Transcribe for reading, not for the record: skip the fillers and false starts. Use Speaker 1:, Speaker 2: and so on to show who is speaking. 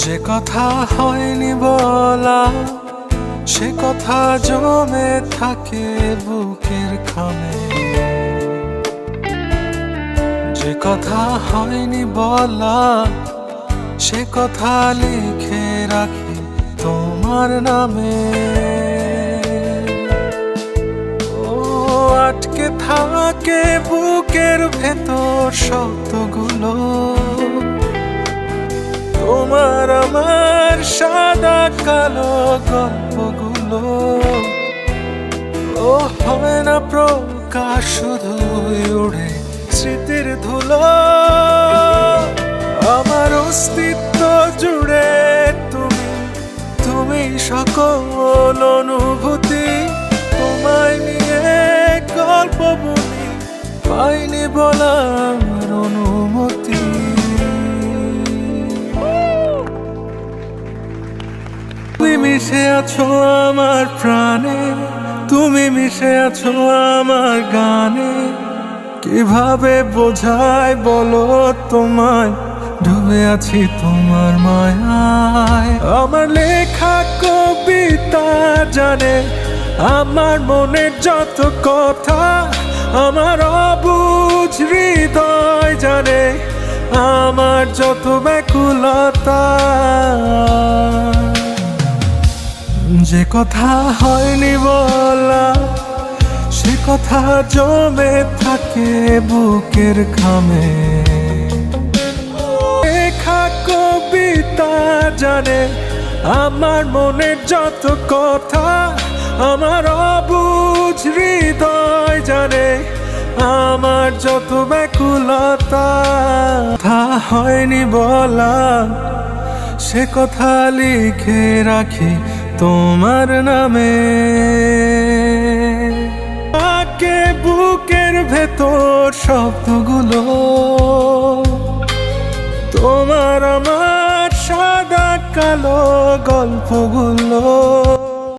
Speaker 1: যে কথা হয়নি বলা সে কথা জমে থাকে বুকের খামে। যে কথা হয়নি বলা সে কথা লিখে রাখি তোমার নামে। ও আটকে থাকে বুকের ভেতর শব্দগুলো, তোমার আমার সাদা কালো গল্পগুলো। ও হয় না প্রকাশ, শুধুই উড়ে স্মৃতির ধুলো। আমার অস্তিত্ব জুড়ে তুমি, তুমি সকল অনুভূতি। তোমায় নিয়ে গল্প বুনি, পাইনি বলার অনুমতি। তুমি মিশে আছো আমার প্রাণে, তুমি মিশে আছো আমার গানে। কিভাবে বোঝাই বলো তোমায়, ডুবে আছি তোমার মায়ায়। আমার লেখা কবিতা জানে আমার মনের যত কথা, আমার অবুঝ হৃদয় জানে আমার যত ব্যাকুলতা। যে কথা হয়নি বলা সে কথা জমে থাকে বুকের খামে। লেখা কবিতা জানে আমার মনের যত কথা, আমার অবুঝ হৃদয় জানে আমার যত ব্যাকুলতা। কথা হয়নি বলা সে কথা লিখে রাখি তোমার নামে। আকে বুকের ভেতর শব্দগুলো, তোমার আমার সাদা কালো গল্পগুলো।